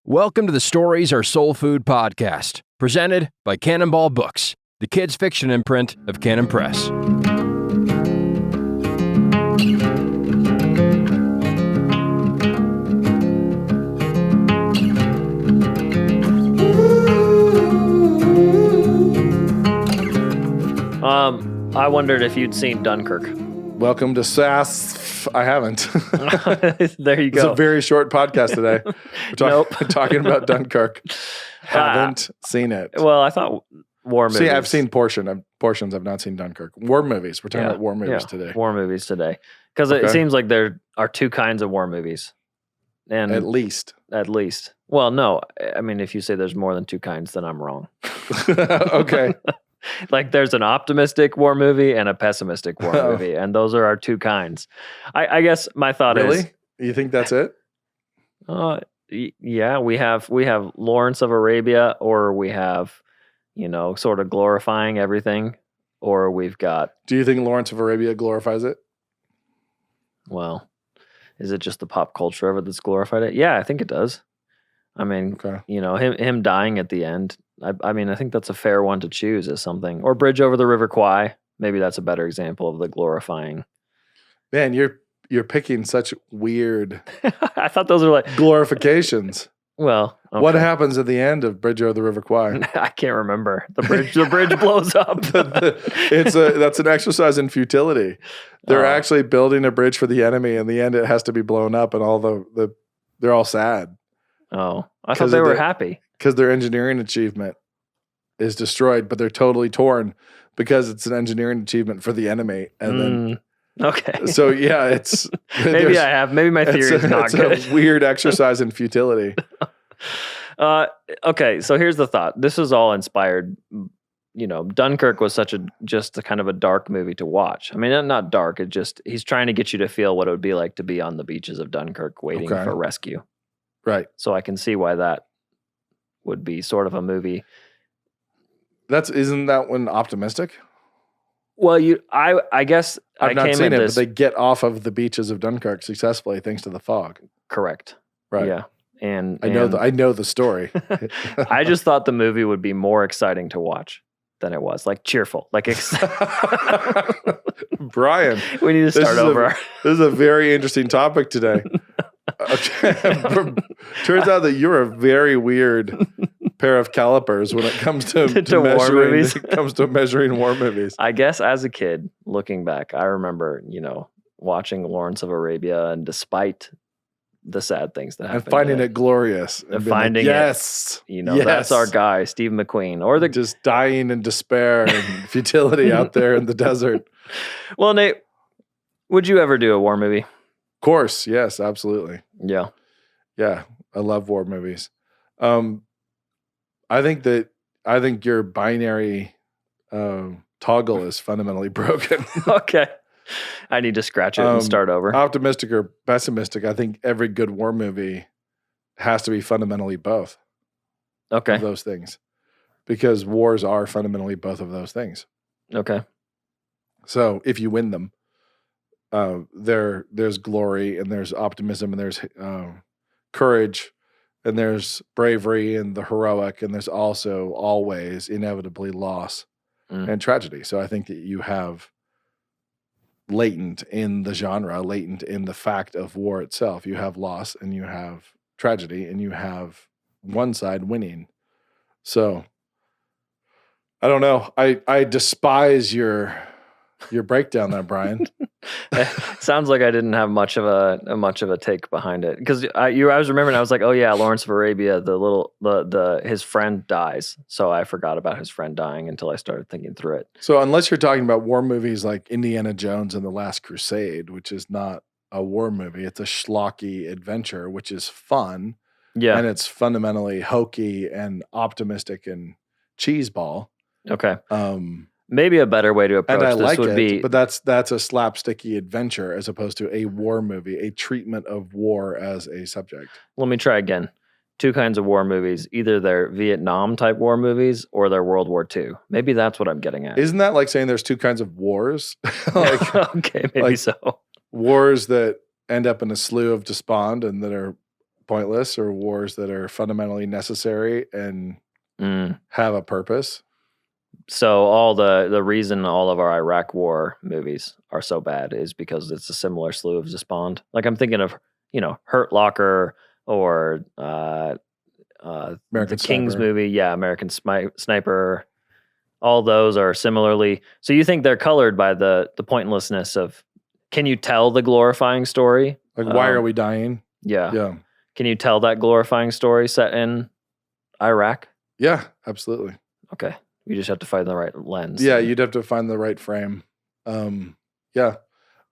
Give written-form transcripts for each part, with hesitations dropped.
Welcome to the Stories Are Soul Food podcast, presented by Cannonball Books, the kids' fiction imprint of Cannon Press. I wondered if you'd seen Dunkirk. Welcome to SAS. I haven't. There you It's go. a very short podcast today. We're talking about Dunkirk. Haven't seen it. Well, I thought war movies. See, I've seen portions. I've not seen Dunkirk. War movies. We're talking about war movies today. War movies today. Because it seems like there are two kinds of war movies. And At least. Well, no. I mean, if you say there's more than two kinds, then I'm wrong. Okay. Like there's an optimistic war movie and a pessimistic war movie, and those are our two kinds. I guess my thought is, Really? You think that's it? Yeah, we have Lawrence of Arabia, or we have, sort of glorifying everything, or we've got. Do you think Lawrence of Arabia glorifies it? Well, is it just the pop culture of it that's glorified it? Yeah, I think it does. I mean, him dying at the end. I mean, I think that's a fair one to choose as something. Or Bridge Over the River Kwai. Maybe that's a better example of the glorifying. Man, you're picking such weird I thought those were like glorifications. Well, okay. What happens at the end of Bridge Over the River Kwai? I can't remember. The bridge blows up. That's an exercise in futility. They're actually building a bridge for the enemy. In the end, it has to be blown up, and all they're all sad. Oh, I thought they were happy because their engineering achievement is destroyed, but they're totally torn because it's an engineering achievement for the enemy. And then, okay, so yeah, it's maybe my theory is not good. It's a weird exercise in futility. Okay, so here's the thought. This is all inspired. Dunkirk was just a kind of a dark movie to watch. I mean, not dark. He's trying to get you to feel what it would be like to be on the beaches of Dunkirk waiting for rescue. Right. So I can see why that would be sort of a movie. Isn't that one optimistic? Well, I guess I've not seen it, but they get off of the beaches of Dunkirk successfully thanks to the fog. Correct. Right. Yeah. And I know the story. I just thought the movie would be more exciting to watch than it was, like cheerful, like Brian, we need to start over. This is a very interesting topic today. Okay. Turns out that you're a very weird pair of calipers when it comes to war movies. It comes to measuring war movies. I guess as a kid, looking back, I remember, watching Lawrence of Arabia, and despite the sad things that happened, and finding it glorious, and finding yes, that's our guy, Steve McQueen, or just dying in despair and futility out there in the desert. Well, Nate, would you ever do a war movie? Of course, yes, absolutely. Yeah. I love war movies. I think your binary toggle is fundamentally broken. Okay, I need to scratch it and start over. Optimistic or pessimistic? I think every good war movie has to be fundamentally both. Okay, of those things, because wars are fundamentally both of those things. Okay, so if you win them. There's glory, and there's optimism, and there's courage, and there's bravery and the heroic, and there's also always inevitably loss and tragedy. So I think that you have latent in the genre, latent in the fact of war itself, you have loss and you have tragedy, and you have one side winning. So I don't know. I despise your breakdown there, Brian. Sounds like I didn't have much of a take behind it, because I was remembering, I was like, oh yeah, Lawrence of Arabia, his friend dies, so I forgot about his friend dying until I started thinking through it. So unless you're talking about war movies like Indiana Jones and the Last Crusade, which is not a war movie, it's a schlocky adventure, which is fun, and it's fundamentally hokey and optimistic and cheeseball. Okay. Maybe a better way to approach this would be... But that's a slapsticky adventure as opposed to a war movie, a treatment of war as a subject. Let me try again. Two kinds of war movies. Either they're Vietnam type war movies or they're World War II. Maybe that's what I'm getting at. Isn't that like saying there's two kinds of wars? Okay, maybe so. Wars that end up in a slough of despond and that are pointless or wars that are fundamentally necessary and have a purpose. So all the reason all of our Iraq War movies are so bad is because it's a similar slew of Spawned. Like I'm thinking of, Hurt Locker or the King's Sniper. movie. Yeah, American Sniper. All those are similarly. So you think they're colored by the pointlessness of, can you tell the glorifying story? Like, why are we dying? Yeah. Yeah. Can you tell that glorifying story set in Iraq? Yeah, absolutely. Okay. You just have to find the right lens. Yeah, you'd have to find the right frame. Yeah.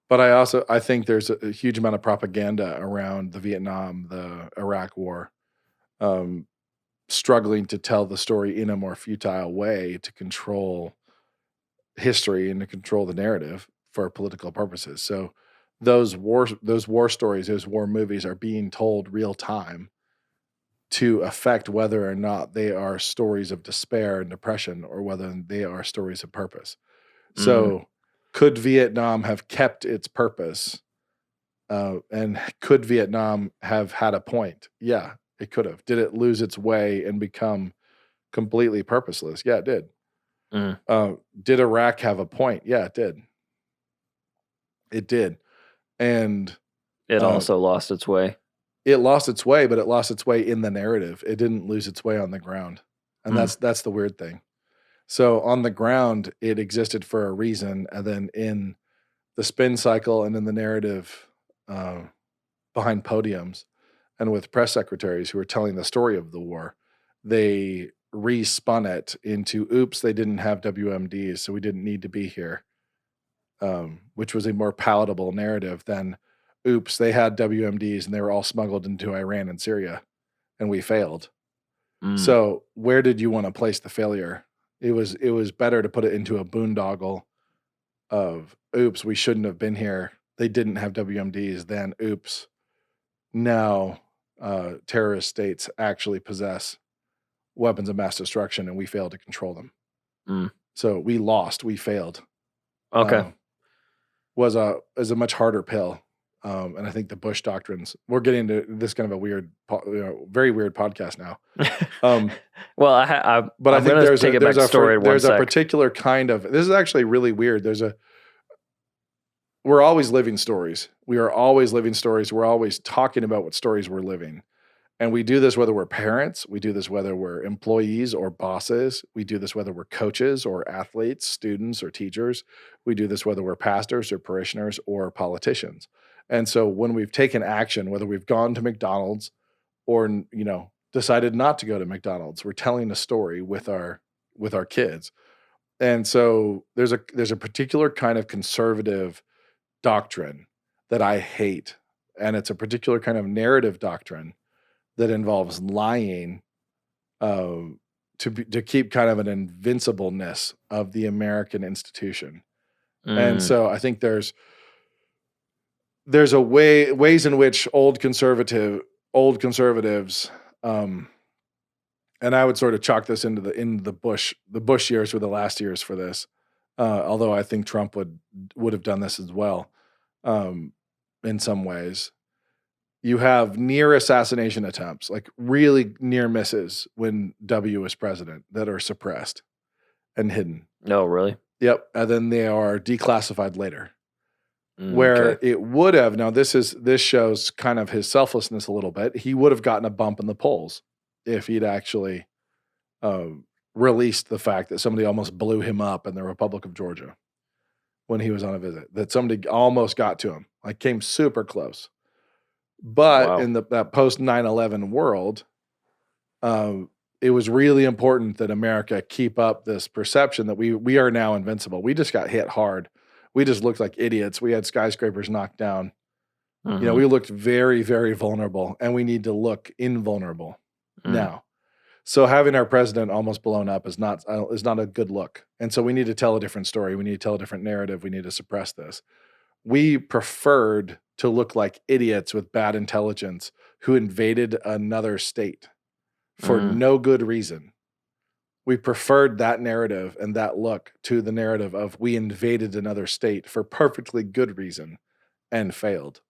But I think there's a huge amount of propaganda around the Vietnam, the Iraq War, struggling to tell the story in a more futile way to control history and to control the narrative for political purposes. So those war stories, those war movies are being told real time to affect whether or not they are stories of despair and depression or whether they are stories of purpose. So could Vietnam have kept its purpose? And could Vietnam have had a point? Yeah, it could have. Did it lose its way and become completely purposeless? Yeah, it did. Did Iraq have a point? Yeah, it did. It did. And it also lost its way. It lost its way, but it lost its way in the narrative. It didn't lose its way on the ground. And that's the weird thing. So on the ground, it existed for a reason. And then in the spin cycle and in the narrative behind podiums and with press secretaries who were telling the story of the war, they respun it into, oops, they didn't have WMDs, so we didn't need to be here, which was a more palatable narrative than, oops, they had WMDs and they were all smuggled into Iran and Syria, and we failed. So where did you want to place the failure? It was better to put it into a boondoggle of, oops, we shouldn't have been here. They didn't have WMDs. Than, oops, now terrorist states actually possess weapons of mass destruction and we failed to control them. So we lost. We failed. Okay. Is a much harder pill. And I think the Bush doctrines, we're getting into this kind of a weird, very weird podcast now. Well, I think there's a particular kind of, this is actually really weird. We're always living stories. We are always living stories. We're always talking about what stories we're living. And we do this whether we're parents, we do this whether we're employees or bosses, we do this whether we're coaches or athletes, students or teachers, we do this whether we're pastors or parishioners or politicians. And so when we've taken action, whether we've gone to McDonald's or, decided not to go to McDonald's, we're telling a story with our kids. And so there's a particular kind of conservative doctrine that I hate. And it's a particular kind of narrative doctrine that involves lying to keep kind of an invincibleness of the American institution. And so I think there's ways in which old conservatives, and I would sort of chalk this into the Bush years were the last years for this. Although I think Trump would have done this as well, in some ways. You have near assassination attempts, like really near misses when W was president, that are suppressed and hidden. No, really? Yep. And then they are declassified later. Where it would have, now this shows kind of his selflessness a little bit. He would have gotten a bump in the polls if he'd actually released the fact that somebody almost blew him up in the Republic of Georgia when he was on a visit, that somebody almost got to him, like came super close. But in that post 9/11 world, it was really important that America keep up this perception that we are now invincible. We just got hit hard. We just looked like idiots. We had skyscrapers knocked down. We looked very, very vulnerable, and we need to look invulnerable now. So having our president almost blown up is not a good look. And so we need to tell a different story. We need to tell a different narrative. We need to suppress this. We preferred to look like idiots with bad intelligence who invaded another state for no good reason. We preferred that narrative and that look to the narrative of we invaded another state for perfectly good reason and failed.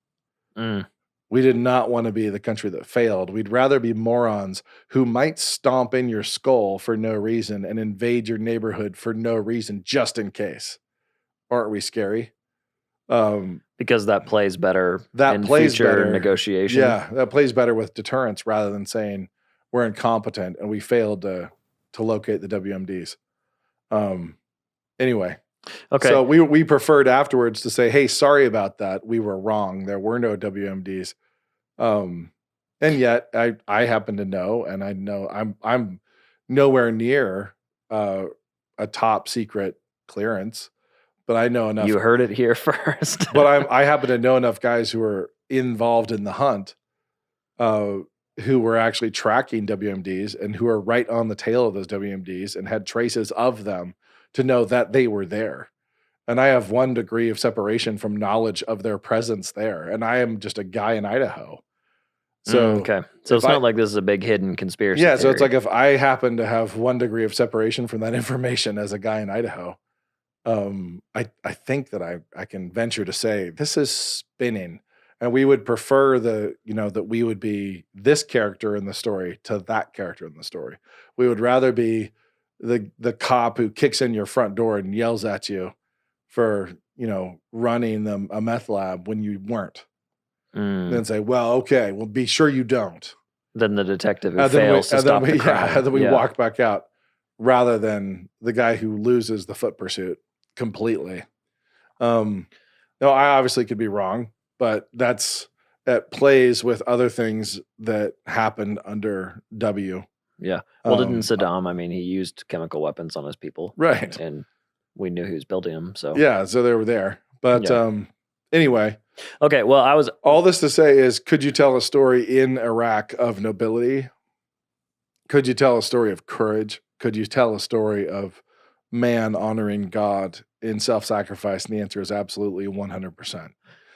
We did not want to be the country that failed. We'd rather be morons who might stomp in your skull for no reason and invade your neighborhood for no reason, just in case. Aren't we scary? Because that plays better in future negotiation. Yeah, that plays better with deterrence rather than saying we're incompetent and we failed to locate the WMDs. Anyway. Okay. So we preferred afterwards to say, hey, sorry about that. We were wrong. There were no WMDs. And yet I happen to know, and I know I'm nowhere near a top secret clearance, but I know enough. You heard it here first. But I happen to know enough guys who are involved in the hunt, who were actually tracking WMDs and who are right on the tail of those WMDs and had traces of them to know that they were there. And I have 1 degree of separation from knowledge of their presence there. And I am just a guy in Idaho. So, okay. So it's not like this is a big hidden conspiracy. Yeah. theory. So it's like if I happen to have 1 degree of separation from that information as a guy in Idaho, I think that I can venture to say this is spinning. And we would prefer that we would be this character in the story to that character in the story. We would rather be the cop who kicks in your front door and yells at you for, running a meth lab when you weren't. Then say, well, okay, well, be sure you don't. Then the detective who fails to stop the crime. Yeah, and then we walk back out rather than the guy who loses the foot pursuit completely. No, I obviously could be wrong, but that plays with other things that happened under W. Yeah. Well, didn't Saddam, he used chemical weapons on his people. Right. And we knew who was building them. So yeah, so they were there. But anyway. Okay, well, all this to say is, could you tell a story in Iraq of nobility? Could you tell a story of courage? Could you tell a story of man honoring God in self-sacrifice? And the answer is absolutely 100%.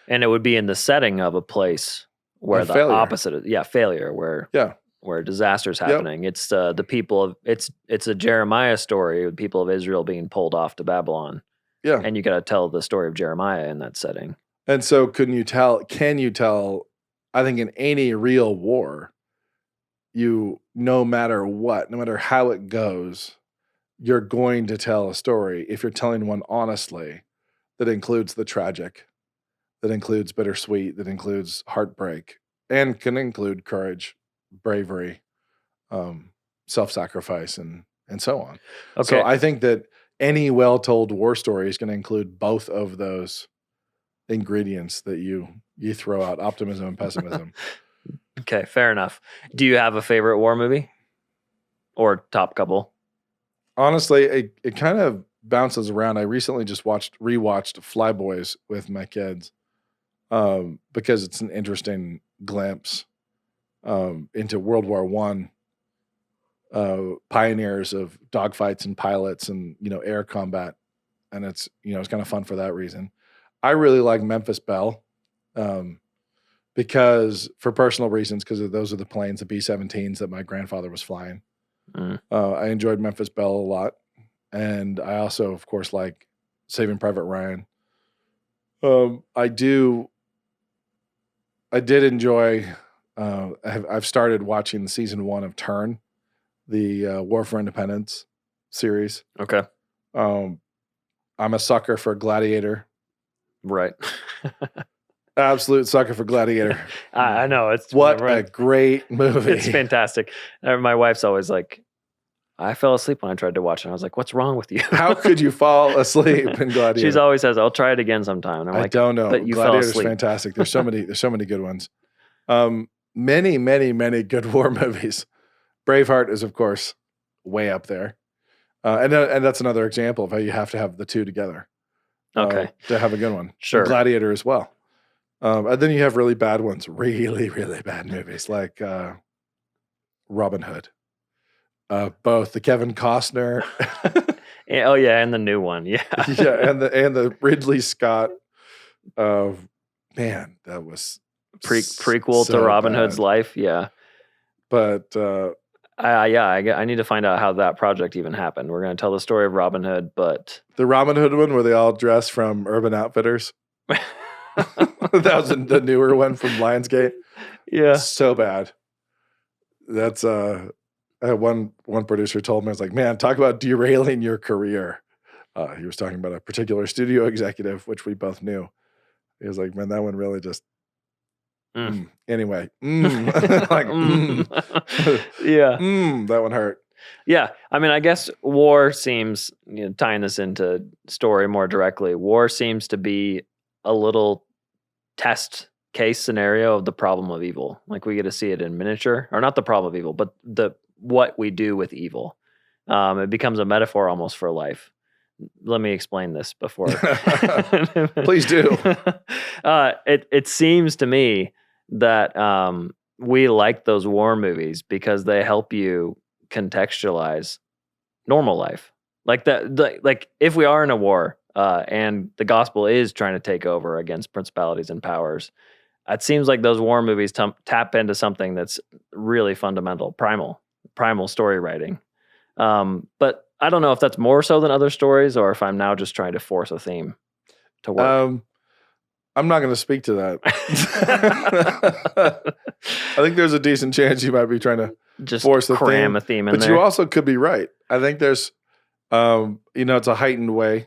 And it would be in the setting of a place where the failure. opposite of failure, where disaster is happening. Yep. It's the people of it's a Jeremiah story of people of Israel being pulled off to Babylon. Yeah. And you got to tell the story of Jeremiah in that setting. And so can you tell, I think in any real war, no matter what, no matter how it goes, you're going to tell a story if you're telling one honestly that includes the tragic, that includes bittersweet, that includes heartbreak, and can include courage, bravery, self-sacrifice, and so on. Okay. So I think that any well-told war story is going to include both of those ingredients that you throw out, optimism and pessimism. Okay, fair enough. Do you have a favorite war movie or top couple? Honestly, it kind of bounces around. I recently just rewatched Flyboys with my kids because it's an interesting glimpse into World War I, pioneers of dogfights and pilots and air combat, and it's kind of fun for that reason. I really like Memphis Belle because for personal reasons, because those are the planes, the B-17s that my grandfather was flying. I enjoyed Memphis Belle a lot. And I also, of course, like Saving Private Ryan. I did enjoy, I've started watching season 1 of Turn, the War for Independence series. Okay. I'm a sucker for Gladiator. Right. Absolute sucker for Gladiator. I know. What a great movie. It's fantastic. My wife's always like, I fell asleep when I tried to watch it. I was like, what's wrong with you? How could you fall asleep in Gladiator? She's always says, I'll try it again sometime. And I'm like, I don't know. But you Gladiator's fell asleep. Fantastic. There's so many good ones. Many, many, many good war movies. Braveheart is, of course, way up there. And that's another example of how you have to have the two together. Okay. To have a good one. Sure. And Gladiator as well. And then you have really bad ones, really, really bad movies like Robin Hood. Both the Kevin Costner. And the new one. Yeah. Yeah, and the Ridley Scott. Man, that was prequel to Robin Hood's life. Yeah. But I need to find out how that project even happened. We're going to tell the story of Robin Hood, but the Robin Hood one where they all dress from Urban Outfitters. That was the newer one from Lionsgate. Yeah. So bad. That's one producer told me, I was like, man, talk about derailing your career. He was talking about a particular studio executive, which we both knew. He was like, man, that one really just anyway. Like yeah. That one hurt. Yeah. I mean, I guess war seems, tying this into story more directly, war seems to be a little test case scenario of the problem of evil. Like we get to see it in miniature, or not the problem of evil, but what we do with evil. It becomes a metaphor almost for life. Let me explain this before. Please do. It seems to me that we like those war movies because they help you contextualize normal life. Like like if we are in a war and the gospel is trying to take over against principalities and powers, it seems like those war movies tap into something that's really fundamental, primal story writing. But I don't know if that's more so than other stories, or if I'm now just trying to force a theme to work. I'm not going to speak to that. I think there's a decent chance you might be trying to just force the cram a theme in but there. you also could be right. I think there's, it's a heightened way.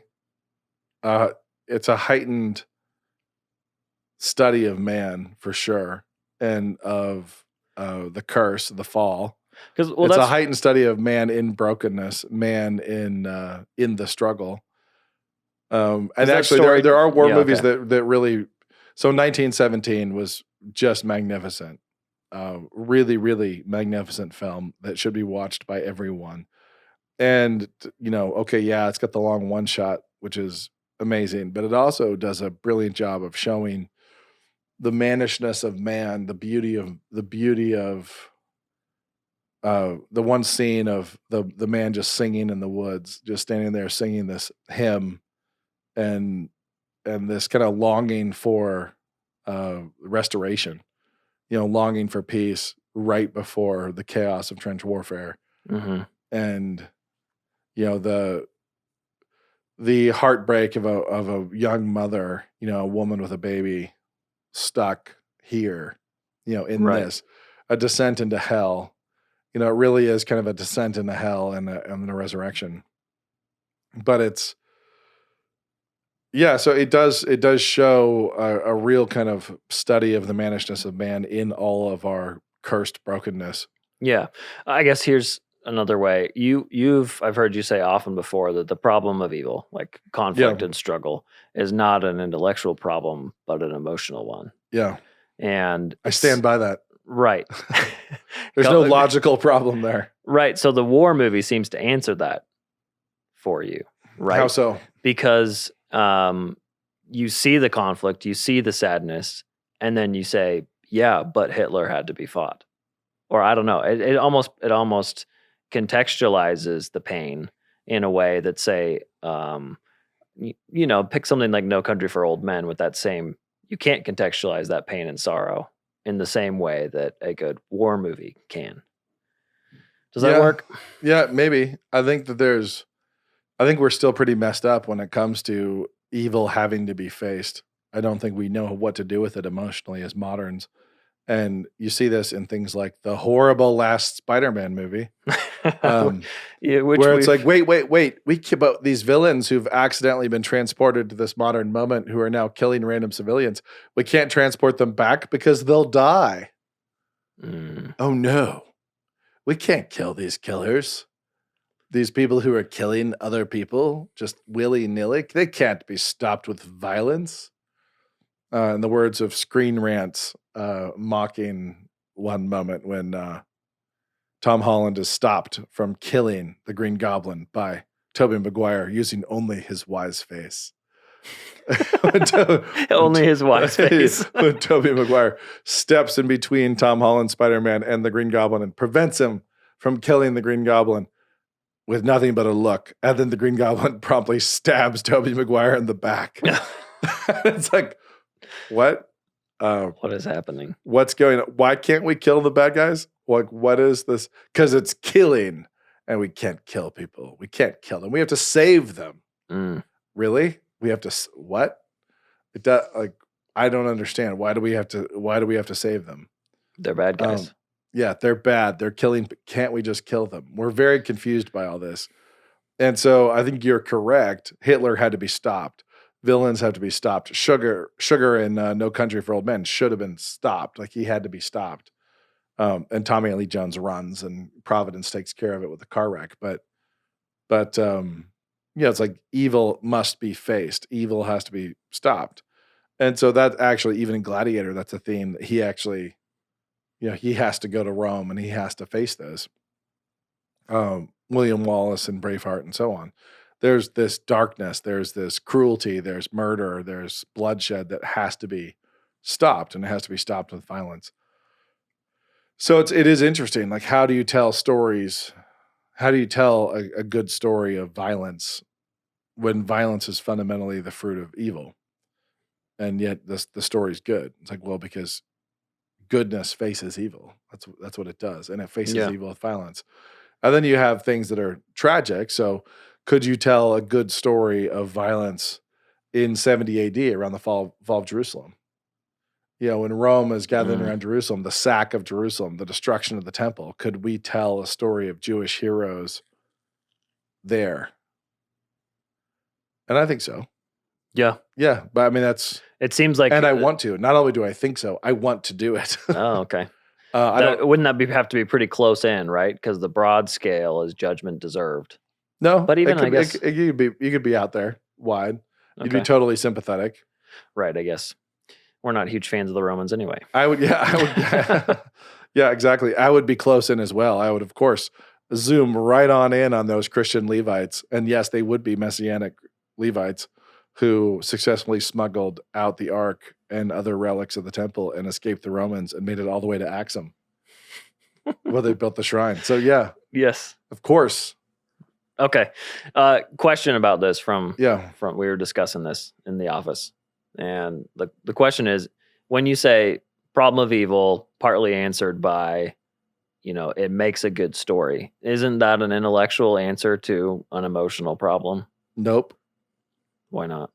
It's a heightened study of man for sure, and of the curse, the fall. Because it's a heightened study of man in brokenness, man in the struggle. And actually, there are war movies that really. So 1917 was just magnificent, really, really magnificent film that should be watched by everyone. And it's got the long one shot, which is amazing, but it also does a brilliant job of showing the mannishness of man, the beauty of the one scene of the man just singing in the woods, just standing there singing this hymn, and this kind of longing for restoration, longing for peace right before the chaos of trench warfare. Mm-hmm. And the heartbreak of a young mother, a woman with a baby stuck here, in this, a descent into hell. It really is kind of a descent into hell and a resurrection. But so it does show a real kind of study of the mannishness of man in all of our cursed brokenness. Yeah. I guess here's another way. I've heard you say often before that the problem of evil, like conflict and struggle, is not an intellectual problem, but an emotional one. Yeah. And I stand by that. Right. There's no logical problem there. Right. So the war movie seems to answer that for you, right? How so? Because you see the conflict, you see the sadness, and then you say, yeah, but Hitler had to be fought. Or I don't know. It almost contextualizes the pain in a way that, say, pick something like No Country for Old Men with that same, you can't contextualize that pain and sorrow in the same way that a good war movie can. Does that work? Yeah, maybe. I think we're still pretty messed up when it comes to evil having to be faced. I don't think we know what to do with it emotionally as moderns. And you see this in things like the horrible last Spider-Man movie. Where it's like, wait. But these villains who've accidentally been transported to this modern moment who are now killing random civilians, we can't transport them back because they'll die. Oh no. We can't kill these killers. These people who are killing other people just willy-nilly, they can't be stopped with violence. In the words of Screen Rant's mocking one moment when Tom Holland is stopped from killing the Green Goblin by Tobey Maguire using only his wise face. Only his wise face. When Tobey Maguire steps in between Tom Holland, Spider-Man, and the Green Goblin and prevents him from killing the Green Goblin with nothing but a look. And then the Green Goblin promptly stabs Tobey Maguire in the back. It's like, what? What is happening? What's going on? Why can't we kill the bad guys? Like, what is this? Because it's killing, and we can't kill people. We can't kill them. We have to save them. Really? We have to what? It does, like, I don't understand. Why do we have to save them? They're bad guys. Yeah, they're bad. They're killing. Can't we just kill them? We're very confused by all this. And so I think you're correct. Hitler had to be stopped. Villains have to be stopped. Sugar in No Country for Old Men should have been stopped. Like, he had to be stopped. And Tommy Lee Jones runs, and Providence takes care of it with a car wreck. But it's like evil must be faced. Evil has to be stopped. And so that actually, even in Gladiator, that's a theme that he actually, he has to go to Rome and he has to face those. William Wallace and Braveheart and so on. There's this darkness, there's this cruelty, there's murder, there's bloodshed that has to be stopped, and it has to be stopped with violence. So it is interesting. Like, how do you tell stories? How do you tell a good story of violence when violence is fundamentally the fruit of evil? And yet the story's good. It's like, well, because goodness faces evil. That's what it does. And it faces evil with violence. And then you have things that are tragic. So could you tell a good story of violence in 70 AD around the fall of Jerusalem? When Rome is gathering around Jerusalem, the sack of Jerusalem, the destruction of the temple, could we tell a story of Jewish heroes there? And I think so. Yeah. Yeah. But I mean, it seems like, and I want to. Not only do I think so, I want to do it. Oh, okay. Wouldn't that have to be pretty close in, right? Because the broad scale is judgment deserved. No, but even I guess you could be out there wide. You'd be totally sympathetic, right? I guess we're not huge fans of the Romans anyway. I would, yeah, exactly. I would be close in as well. I would, of course, zoom right on in on those Christian Levites, and yes, they would be Messianic Levites who successfully smuggled out the Ark and other relics of the temple and escaped the Romans and made it all the way to Axum, where they built the shrine. So yeah. Yes. Of course. Okay. Question about this from we were discussing this in the office. And the question is, when you say problem of evil, partly answered by, it makes a good story, isn't that an intellectual answer to an emotional problem? Nope. Why not?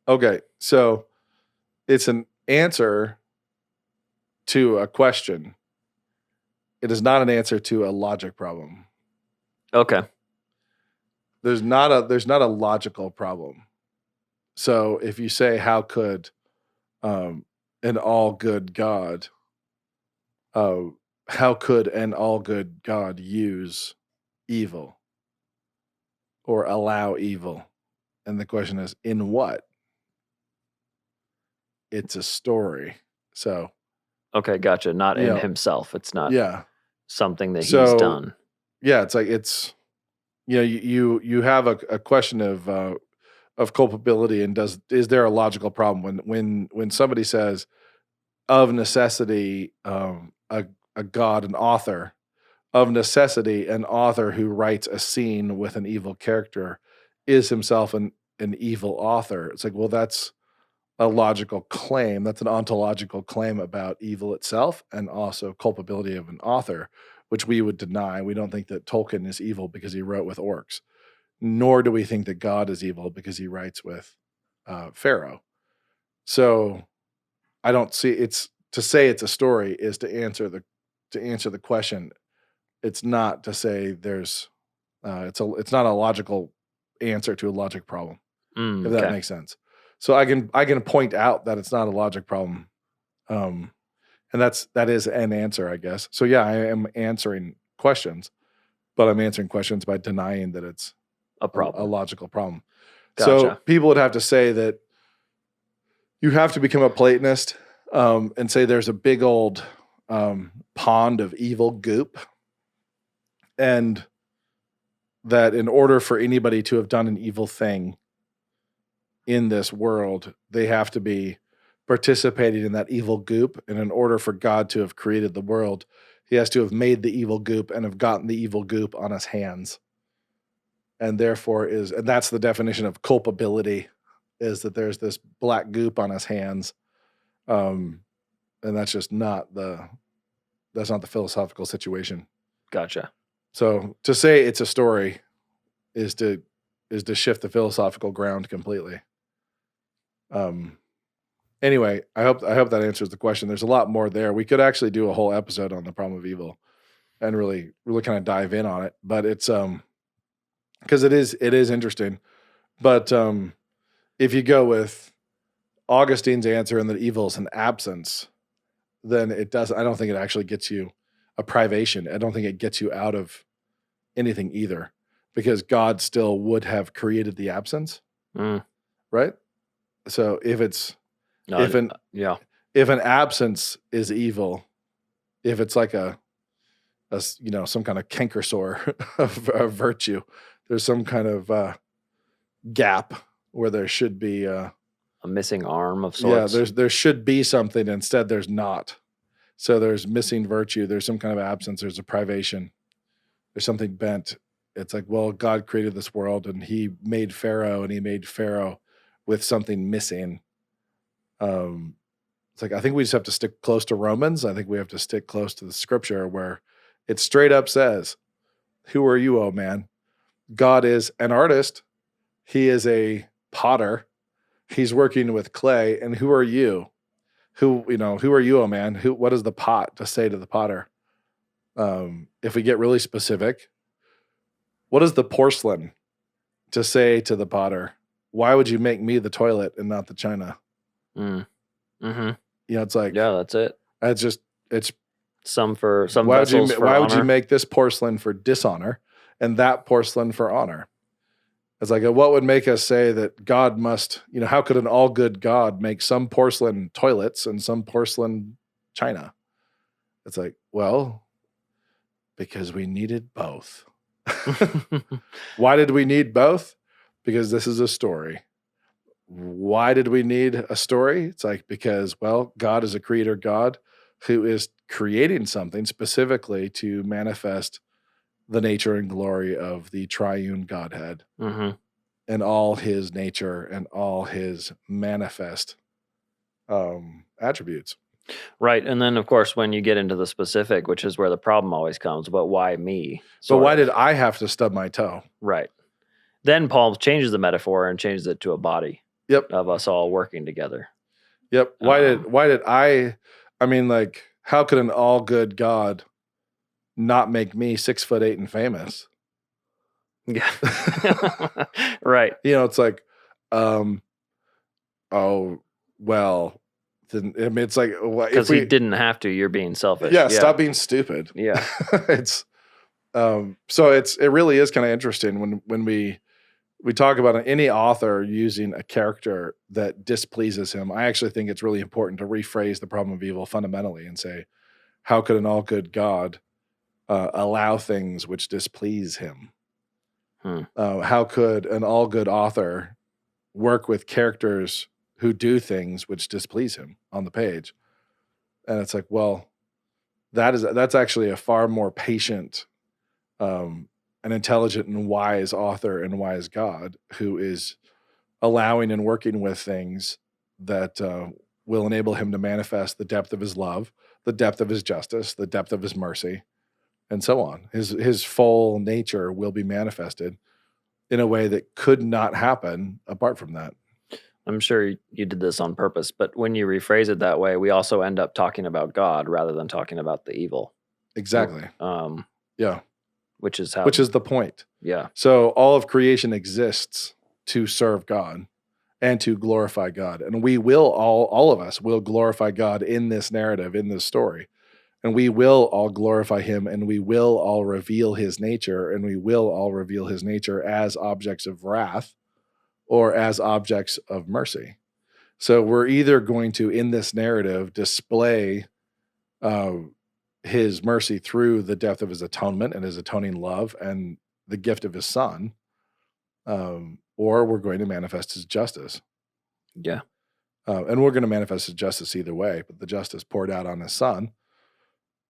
Okay, so it's an answer to a question. It is not an answer to a logic problem. Okay. There's not a logical problem. So if you say, how could an all good God use evil or allow evil? And the question is, in what? It's a story. So okay, gotcha. Not in himself. It's not something that he's done. Yeah, it's like you have a question of culpability, and is there a logical problem when somebody says of necessity a God, an author, of necessity an author who writes a scene with an evil character is himself an evil author. It's like, well, that's a logical claim. That's an ontological claim about evil itself and also culpability of an author, which we would deny. We don't think that Tolkien is evil because he wrote with orcs, nor do we think that God is evil because he writes with Pharaoh. So I don't see to say it's a story is to answer the question. It's not to say there's it's not a logical answer to a logic problem, if that makes sense. So I can point out that it's not a logic problem, and that is an answer, I guess. So yeah, I am answering questions, but I'm answering questions by denying that it's a problem, a logical problem. Gotcha. So people would have to say that you have to become a Platonist and say there's a big old pond of evil goop, and that in order for anybody to have done an evil thing in this world, they have to be participating in that evil goop. And in order for God to have created the world, he has to have made the evil goop and have gotten the evil goop on his hands. And therefore and that's the definition of culpability, is that there's this black goop on his hands. And that's just not the philosophical situation. Gotcha. So to say it's a story is to shift the philosophical ground completely. Anyway, I hope that answers the question. There's a lot more there. We could actually do a whole episode on the problem of evil and really kind of dive in on it. But it's because it is interesting. But if you go with Augustine's answer and that evil is an absence, then it does. I don't think it actually gets you a privation. I don't think it gets you out of anything either, because God still would have created the absence, right? So if an absence is evil, if it's like a some kind of canker sore of virtue, there's some kind of gap where there should be a missing arm of sorts. Yeah, there should be something. Instead, there's not. So there's missing virtue. There's some kind of absence. There's a privation. There's something bent. It's like, well, God created this world and he made Pharaoh, and he made Pharaoh with something missing. It's like, I think we just have to stick close to Romans. I think we have to stick close to the scripture where it straight up says, who are you, oh man? God is an artist. He is a potter. He's working with clay. And who are you? Who are you, oh man? What is the pot to say to the potter? If we get really specific, what is the porcelain to say to the potter? Why would you make me the toilet and not the china? Mm-hmm. It's like, yeah, that's it. It's some for some why vessels why for would you honor. make this porcelain for dishonor and that porcelain for honor? It's like, what would make us say that God must, how could an all good God make some porcelain toilets and some porcelain china? It's like, well, because we needed both. Why did we need both? Because this is a story. Why did we need a story? It's like, because, well, God is a creator God who is creating something specifically to manifest the nature and glory of the triune Godhead, and all his nature and all his manifest attributes. Right. And then, of course, when you get into the specific, which is where the problem always comes, but why me? But why did I have to stub my toe? Right. Then Paul changes the metaphor and changes it to a body. Yep. Of us all working together. Yep. Why did I mean, like, how could an all good God not make me 6'8" and famous? Yeah. Right. It's like, oh, well, then, I mean, it's like, because he didn't have to, you're being selfish. Yeah. Stop being stupid. Yeah. It's, so it really is kind of interesting when we talk about any author using a character that displeases him. I actually think it's really important to rephrase the problem of evil fundamentally and say, how could an all good God allow things which displease him? How could an all good author work with characters who do things which displease him on the page? And it's like, well, that's actually a far more patient, an intelligent and wise author and wise God who is allowing and working with things that will enable him to manifest the depth of his love, the depth of his justice, the depth of his mercy, and so on. His full nature will be manifested in a way that could not happen apart from that. I'm sure you did this on purpose, but when you rephrase it that way, we also end up talking about God rather than talking about the evil. Exactly. Yeah. Which is the point. Yeah. So all of creation exists to serve God and to glorify God. And we will all of us will glorify God in this narrative, in this story. And we will all glorify him, and we will all reveal his nature, and we will all reveal his nature as objects of wrath or as objects of mercy. So we're either going to, in this narrative, display his mercy through the depth of his atonement and his atoning love and the gift of his son, or we're going to manifest his justice. Yeah. And we're going to manifest his justice either way, but the justice poured out on his son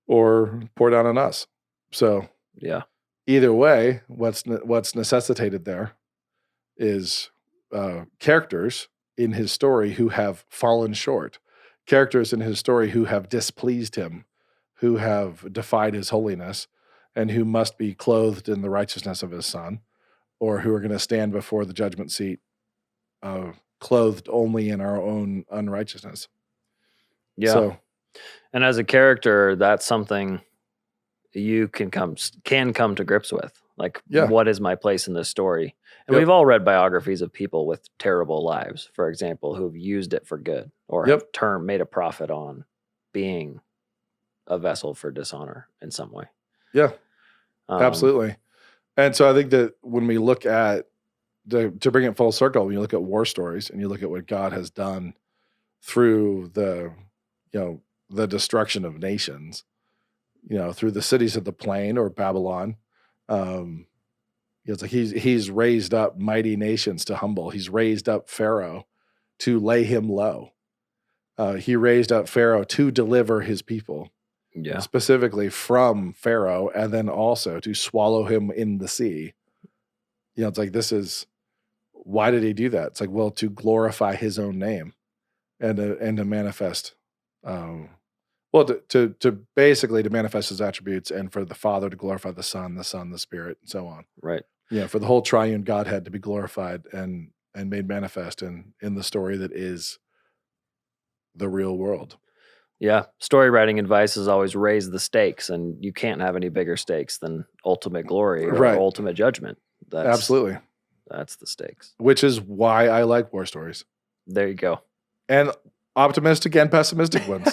or poured out on us. So yeah, either way, what's necessitated there is characters in his story who have fallen short, characters in his story who have displeased him, who have defied his holiness, and who must be clothed in the righteousness of his son, or who are going to stand before the judgment seat clothed only in our own unrighteousness. Yeah. So, and as a character, that's something you can come to grips with. Like, what is my place in this story? And we've all read biographies of people with terrible lives, for example, who've used it for good or have made a profit on being a vessel for dishonor in some way. Yeah, absolutely. And so I think that when we look at to bring it full circle, when you look at war stories and you look at what God has done through the destruction of nations, through the cities of the plain or Babylon, it's like he's raised up mighty nations to humble. He's raised up Pharaoh to lay him low. He raised up Pharaoh to deliver his people, specifically from Pharaoh, and then also to swallow him in the sea. It's like, why did he do that? It's like, well, to glorify his own name and to manifest, to basically to manifest his attributes, and for the Father to glorify the Son, the Spirit, and so on. Right. Yeah, for the whole triune Godhead to be glorified and made manifest in the story that is the real world. Yeah. Story writing advice is always raise the stakes, and you can't have any bigger stakes than ultimate glory or ultimate judgment. Absolutely. That's the stakes. Which is why I like war stories. There you go. And optimistic and pessimistic ones.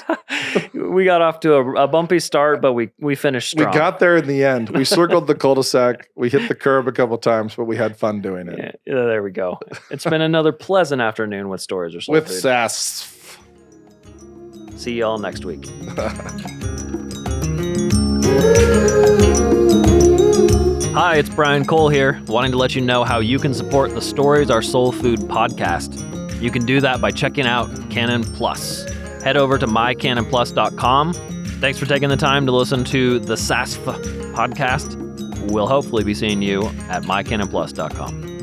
We got off to a bumpy start, but we finished strong. We got there in the end. We circled the cul-de-sac. We hit the curb a couple times, but we had fun doing it. Yeah, there we go. It's been another pleasant afternoon with Stories or Soul with Food. Sass. See y'all next week. Hi, it's Brian Cole here, wanting to let you know how you can support the Stories Are Soul Food podcast. You can do that by checking out Canon Plus. Head over to mycanonplus.com. Thanks for taking the time to listen to the SASF podcast. We'll hopefully be seeing you at mycanonplus.com.